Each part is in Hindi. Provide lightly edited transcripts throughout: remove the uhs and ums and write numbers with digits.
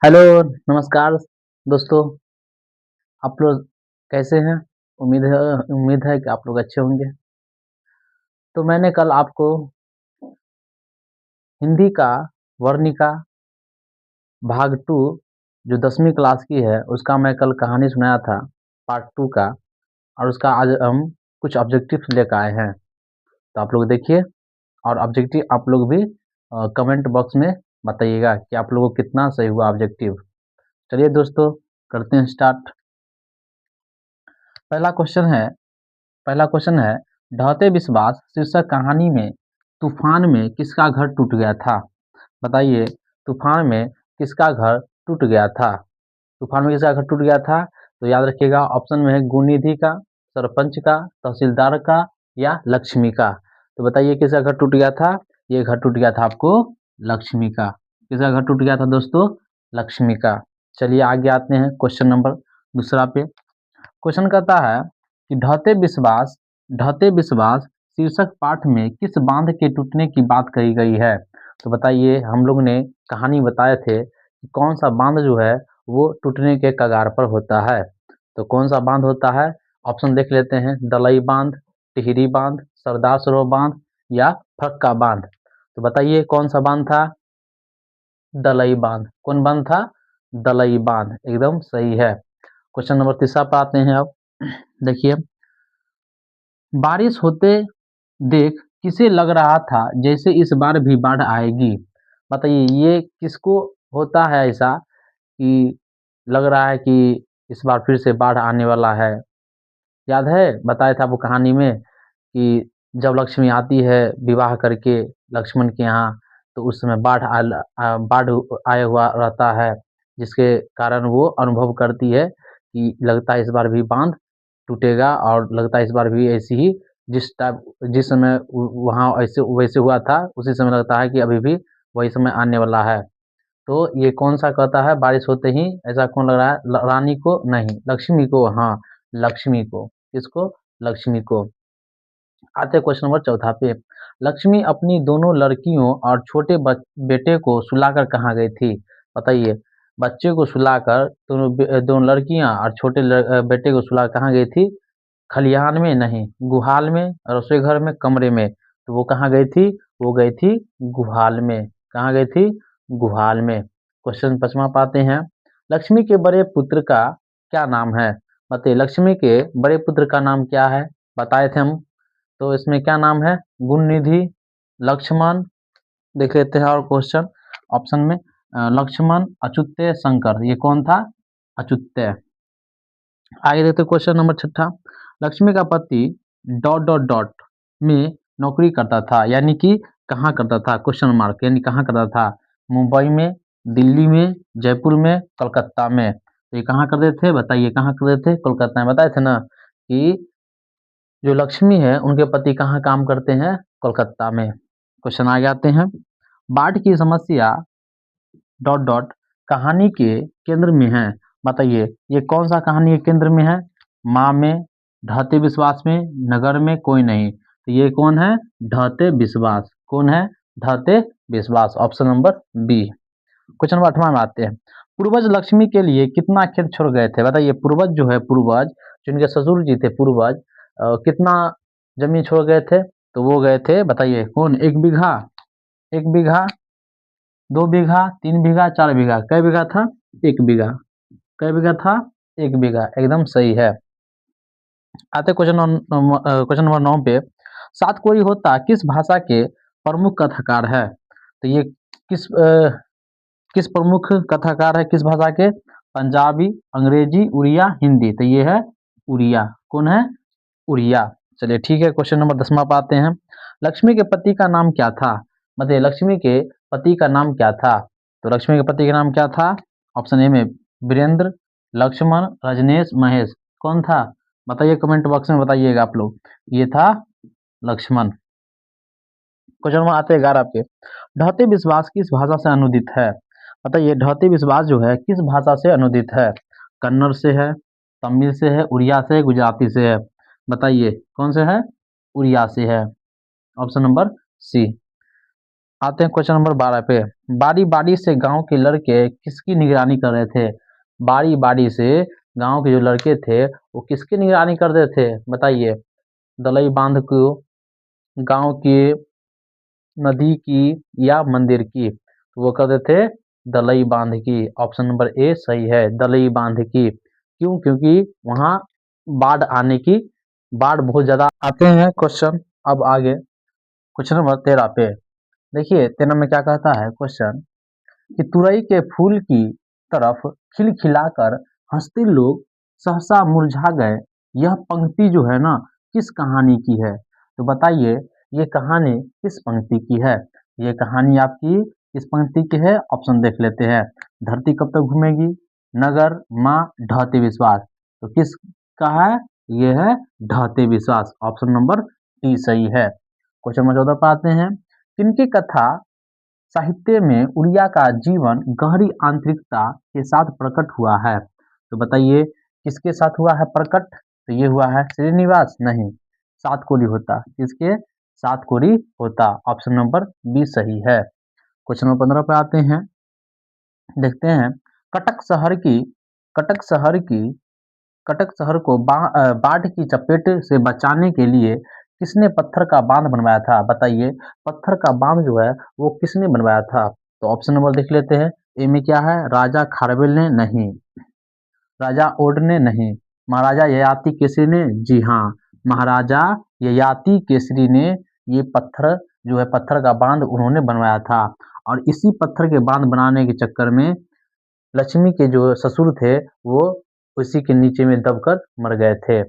हेलो, नमस्कार दोस्तों। आप लोग कैसे हैं? उम्मीद है कि आप लोग अच्छे होंगे। तो मैंने कल आपको हिंदी का वर्णिका भाग 2 जो 10वीं क्लास की है उसका मैं कल कहानी सुनाया था पार्ट 2 का। और उसका आज हम कुछ ऑब्जेक्टिव्स लेकर आए हैं। तो आप लोग देखिए और ऑब्जेक्टिव आप लोग भी कमेंट बॉक्स में बताइएगा कि आप लोगों को कितना सही हुआ ऑब्जेक्टिव। चलिए दोस्तों, करते हैं स्टार्ट। पहला क्वेश्चन है पहला क्वेश्चन है ढहते विश्वास शीर्षक कहानी में तूफान में किसका घर टूट गया था? बताइए, तूफान में किसका घर टूट गया था? तूफान में किसका घर टूट गया था? तो याद रखिएगा, ऑप्शन में है गुणनिधि का, सरपंच का, तहसीलदार का या लक्ष्मी का। तो बताइए किसका घर टूट गया था? ये घर टूट गया था आपको लक्ष्मी का। किसका घर टूट गया था दोस्तों? लक्ष्मी का। चलिए आगे आते हैं क्वेश्चन नंबर दूसरा पे। क्वेश्चन कहता है कि ढहते विश्वास शीर्षक पाठ में किस बांध के टूटने की बात कही गई है? तो बताइए, हम लोग ने कहानी बताए थे कि कौन सा बांध जो है वो टूटने के कगार पर होता है। तो कौन सा बांध होता है? ऑप्शन देख लेते हैं। दलई बांध, टिहरी बांध, सरदार सरोवर बांध या फक्का बांध। तो बताइए कौन सा बांध था? दलई बांध। कौन बांध था? दलई बांध, एकदम सही है। क्वेश्चन नंबर तीसरा पर आते हैं अब। देखिए, बारिश होते देख किसे लग रहा था जैसे इस बार भी बाढ़ आएगी? बताइए ये किसको होता है ऐसा कि लग रहा है कि इस बार फिर से बाढ़ आने वाला है? याद है, बताया था वो कहानी में कि जब लक्ष्मी आती है विवाह करके लक्ष्मण के यहाँ, तो उस समय बाढ़ आया हुआ रहता है, जिसके कारण वो अनुभव करती है कि लगता है इस बार भी बांध टूटेगा और लगता है इस बार भी ऐसी ही जिस समय वहाँ ऐसे वैसे हुआ था उसी समय लगता है कि अभी भी वही समय आने वाला है। तो ये कौन सा कहता है बारिश होते ही ऐसा कौन लग रहा है? रानी को नहीं, लक्ष्मी को। हाँ, लक्ष्मी को। किसको? लक्ष्मी को। आते क्वेश्चन नंबर चौथा पे। लक्ष्मी अपनी दोनों लड़कियों और छोटे बेटे को सुलाकर कहाँ गई थी? बताइए, बच्चे को सुलाकर दोनों लड़कियां और छोटे बेटे को सुला कहाँ गई थी? खलिहान में नहीं, गुहाल में, रसोई घर में, कमरे में। तो वो कहाँ गई थी? वो गई थी गुहाल में। कहाँ गई थी? गुहाल में। क्वेश्चन पचमा पाते हैं। लक्ष्मी के बड़े पुत्र का क्या नाम है? बताइए, लक्ष्मी के बड़े पुत्र का नाम क्या है? बताए थे हम। तो इसमें क्या नाम है? गुणनिधि, लक्ष्मण। देख लेते हैं और क्वेश्चन ऑप्शन में। लक्ष्मण, अच्युत्य, शंकर। ये कौन था? अच्युत्य। आगे देखते हैं क्वेश्चन नंबर छठा। लक्ष्मी का पति डॉट डॉट डॉट में नौकरी करता था, यानी कि कहाँ करता था? क्वेश्चन मार्क, यानी कहाँ करता था? मुंबई में, दिल्ली में, जयपुर में, कलकत्ता में। तो ये कहाँ करते थे? बताइए कहाँ करते थे? कोलकाता में। बताए थे ना कि जो लक्ष्मी है उनके पति कहाँ काम करते हैं? कोलकाता में। क्वेश्चन आगे आते हैं। बाढ़ की समस्या डॉट डॉट कहानी के केंद्र में है। बताइए ये कौन सा कहानी के केंद्र में है? माँ में, ढहते विश्वास में, नगर में, कोई नहीं। तो ये कौन है? ढहते विश्वास। कौन है? ढहते विश्वास। Option number B. Question number 8वां में आते हैं। पूर्वज लक्ष्मी के लिए कितना खेत छोड़ गए थे? बताइए, पूर्वज जो है, पूर्वज जो इनके ससुर जी थे, पूर्वज कितना जमीन छोड़ गए थे? तो वो गए थे, बताइए कौन? 1 बीघा, 1 बीघा, 2 बीघा, 3 बीघा, 4 बीघा। कै बीघा था? 1 बीघा। कै बीघा था? 1 बीघा, एकदम सही है। आते क्वेश्चन नंबर 9 पे। सात कोई होता किस भाषा के प्रमुख कथाकार है? तो ये किस प्रमुख कथाकार है किस भाषा के? पंजाबी, अंग्रेजी, उड़िया, हिंदी। तो ये है उड़िया। कौन है? उड़िया। चलिए ठीक है, क्वेश्चन नंबर 10वां पे आते हैं। लक्ष्मी के पति का नाम क्या था? बताइए लक्ष्मी के पति का नाम क्या था? तो लक्ष्मी के पति का नाम क्या था? ऑप्शन ए में वीरेंद्र, लक्ष्मण, रजनेश, महेश। कौन था? बताइए कमेंट बॉक्स में बताइएगा आप लोग। ये था लक्ष्मण। क्वेश्चन नंबर आते हैं 11 पे। ढहते विश्वास किस भाषा से अनुदित है? बताइए ढहते विश्वास जो है किस भाषा से अनुदित है? कन्नड़ से है, तमिल से है, उड़िया से है, गुजराती से है। बताइए कौन से है? उड़िया से है। Option number C. आते हैं क्वेश्चन नंबर 12 पे। बारी बारी से गांव के लड़के किसकी निगरानी कर रहे थे? बारी बारी से गांव के जो लड़के थे वो किसकी निगरानी कर रहे थे बताइए? दलई बांध को, गांव की, नदी की या मंदिर की? तो वो कर रहे थे दलई बांध की। ऑप्शन नंबर ए सही है, दलई बांध की। क्यों? क्योंकि वहां बाढ़ आने की, बाढ़ बहुत ज्यादा। आते हैं क्वेश्चन अब आगे, क्वेश्चन नंबर 13 पे। देखिए 13 में क्या कहता है क्वेश्चन कि तुरई के फूल की तरफ खिलखिलाकर हंसते लोग सहसा मुरझा गए। यह पंक्ति जो है ना किस कहानी की है? तो बताइए ये कहानी किस पंक्ति की है? ये कहानी आपकी किस पंक्ति की है? ऑप्शन देख लेते हैं। धरती कब तक घूमेगी, नगर, माँ, ढहते विश्वास। तो किस का है? ये है ढहते विश्वास। ऑप्शन नंबर डी सही है। क्वेश्चन नंबर 14 पर आते हैं। किनकी कथा साहित्य में उड़िया का जीवन गहरी आंतरिकता के साथ प्रकट हुआ है? तो बताइए किसके साथ हुआ है प्रकट? तो ये हुआ है श्रीनिवास, नहीं, सात कोरी होता। किसके सात कोरी होता? ऑप्शन नंबर बी सही है। क्वेश्चन नंबर 15 पे आते हैं, देखते हैं। कटक शहर की कटक शहर की कटक शहर को बाढ़ की चपेट से बचाने के लिए किसने पत्थर का बांध बनवाया था? बताइए पत्थर का बांध जो है वो किसने बनवाया था? तो ऑप्शन नंबर देख लेते हैं। ए में क्या है? राजा खारवेल ने, नहीं। राजा ओड ने, नहीं। महाराजा ययाति केसरी ने, जी हाँ, महाराजा ययाति केसरी ने ये पत्थर जो है, पत्थर का बांध उन्होंने बनवाया था। और इसी पत्थर के बांध बनाने के चक्कर में लक्ष्मी के जो ससुर थे वो उसी के नीचे में दबकर मर गए थे।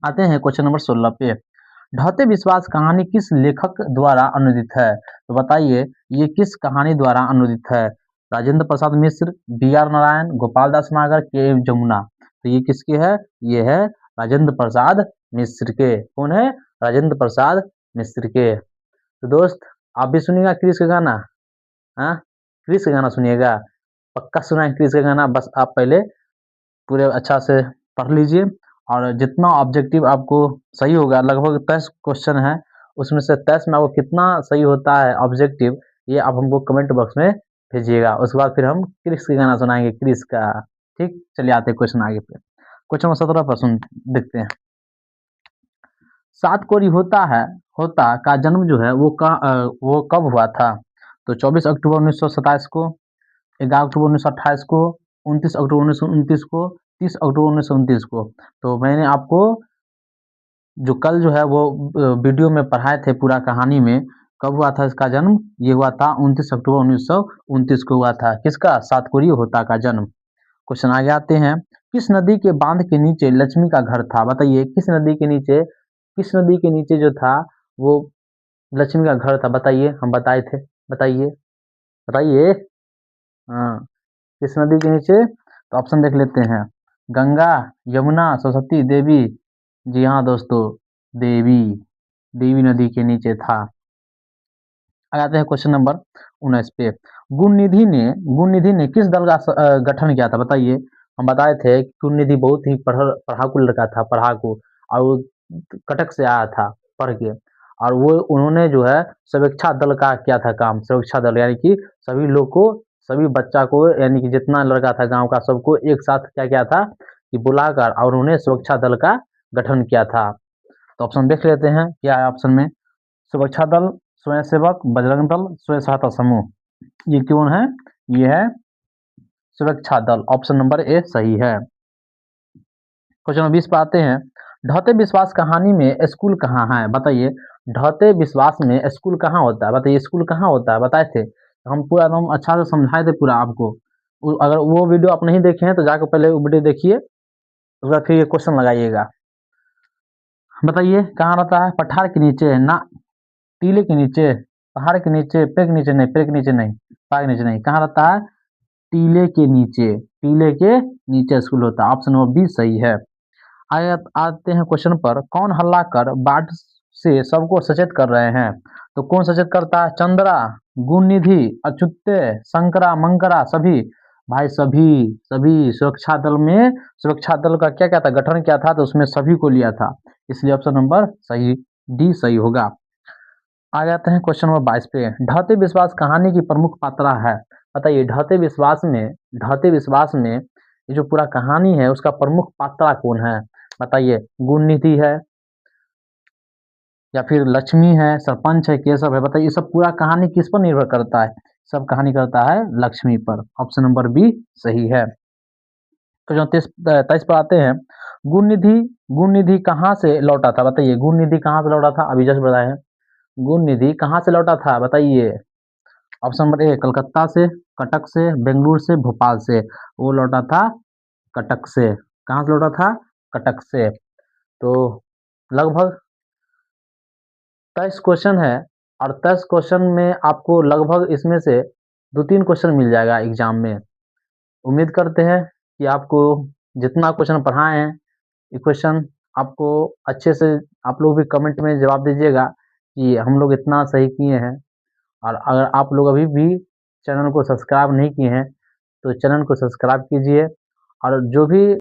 आते हैं क्वेश्चन नंबर 16 पे। ढहते विश्वास कहानी किस लेखक द्वारा अनुदित है? तो बताइए ये किस कहानी द्वारा अनुदित है? राजेंद्र प्रसाद मिश्र, बी आर नारायण, गोपाल दास नागर, के जमुना। तो ये किसके है? ये है राजेंद्र प्रसाद मिश्र के। कौन है? राजेंद्र प्रसाद मिश्र के। तो दोस्त आप भी सुनिएगा क्रिस का गाना। हाँ, क्रिस का गाना सुनिएगा, पक्का सुना है क्रिस का गाना। बस आप पहले पूरे अच्छा से पढ़ लीजिए, और जितना ऑब्जेक्टिव आपको सही होगा, लगभग 23 क्वेश्चन है, उसमें से 23 में आपको कितना सही होता है ऑब्जेक्टिव, ये आप हमको कमेंट बॉक्स में भेजिएगा। उसके बाद फिर हम क्रिस का गाना सुनाएंगे, क्रिस का। ठीक, चलिए आते हैं क्वेश्चन आगे पे। क्वेश्चन नंबर 17 पर सुन देखते हैं। सात कोरी होता का जन्म जो है वो कब हुआ था? तो 24 अक्टूबर 1927 को, 11 अक्टूबर 1928 को, 29 अक्टूबर 1929 को, 30 अक्टूबर 1929 को। तो मैंने आपको जो कल जो है वो वीडियो में पढ़ाए थे पूरा कहानी में, कब हुआ था इसका जन्म? ये हुआ था 29 अक्टूबर 1929 को हुआ था। किसका? सातकोरी होता का जन्म। क्वेश्चन आगे आते हैं। किस नदी के बांध के नीचे लक्ष्मी का घर था? बताइए किस नदी के नीचे जो था वो लक्ष्मी का घर था? बताइए, हम बताए थे, बताइए, बताइए। हाँ, किस नदी के नीचे? तो ऑप्शन देख लेते हैं। गंगा, यमुना, सरस्वती, देवी। जी हाँ दोस्तों, देवी, देवी नदी के नीचे था। आ जाते हैं क्वेश्चन नंबर 19 पे। गुण निधि ने किस दल का गठन किया था? बताइए। हम बताए थे कि गुण निधि बहुत ही पढ़ाकू लड़का था, पढ़ाकू, और वो कटक से आया था पढ़ के। और वो उन्होंने जो है सुरक्षा दल का किया था काम। सुरक्षा दल यानी कि सभी लोग को, सभी बच्चा को, यानी कि जितना लड़का था गांव का सबको एक साथ क्या किया था कि बुलाकर, और उन्होंने सुरक्षा दल का गठन किया था। तो ऑप्शन देख लेते हैं क्या है ऑप्शन में। सुरक्षा दल, स्वयंसेवक, बजरंग दल, स्वयं सहायता समूह। ये कौन है? ये है सुरक्षा दल। ऑप्शन नंबर ए सही है। क्वेश्चन नंबर 20 पे आते हैं। ढहते विश्वास कहानी में स्कूल कहाँ है? बताइए ढहते विश्वास में स्कूल कहाँ होता है? बताइए स्कूल कहाँ होता है? बताए थे हम, पूरा एकदम अच्छा से समझाए थे पूरा आपको। अगर वो वीडियो आप नहीं देखे हैं तो जाकर पहले वो वीडियो देखिए, उसके बाद फिर ये क्वेश्चन लगाइएगा। बताइए कहाँ रहता है? पठार के नीचे ना, टीले के नीचे, पहाड़ के नीचे, पेड़ के नीचे नहीं, पेड़ के नीचे नहीं, पहाड़ के नीचे नहीं, कहाँ रहता है? टीले के नीचे, टीले के नीचे स्कूल होता है। ऑप्शन नंबर बी सही है। आते हैं क्वेश्चन पर। कौन हल्ला कर बाढ़ से सबको सचेत कर रहे हैं? तो कौन सचेत करता है? चंद्रा, गुण निधि, अच्युत्य, शंकरा, मंकरा, सभी। भाई सभी, सभी सुरक्षा दल में, सुरक्षा दल का क्या क्या था, गठन क्या था, तो उसमें सभी को लिया था, इसलिए ऑप्शन नंबर सही डी सही होगा। आ जाते हैं क्वेश्चन नंबर 22 पे। ढहते विश्वास कहानी की प्रमुख पात्रा है। बताइए ढहते विश्वास में ये जो पूरा कहानी है उसका प्रमुख पात्रा कौन है? बताइए गुणनिधि है या फिर लक्ष्मी है, सरपंच है, केशव है। बताइए ये सब पूरा कहानी किस पर निर्भर करता है? सब कहानी करता है लक्ष्मी पर। ऑप्शन नंबर बी सही है। तो जो 23 पर आते हैं। गुणनिधि गुणनिधि कहाँ से लौटा था? बताइए गुणनिधि कहाँ से लौटा था? अभी जस्ट बताए हैं। गुणनिधि कहाँ से लौटा था? बताइए। ऑप्शन नंबर ए कलकत्ता से, कटक से, बेंगलुरु से, भोपाल से। वो लौटा था कटक से। कहाँ से लौटा था? कटक से। तो लगभग 23 क्वेश्चन है और 23 क्वेश्चन में आपको लगभग इसमें से 2-3 क्वेश्चन मिल जाएगा एग्जाम में। उम्मीद करते हैं कि आपको जितना क्वेश्चन पढ़ाए हैं ये क्वेश्चन आपको अच्छे से आप लोग भी कमेंट में जवाब दीजिएगा कि हम लोग इतना सही किए हैं। और अगर आप लोग अभी भी चैनल को सब्सक्राइब नहीं किए हैं तो चैनल को सब्सक्राइब कीजिए और जो भी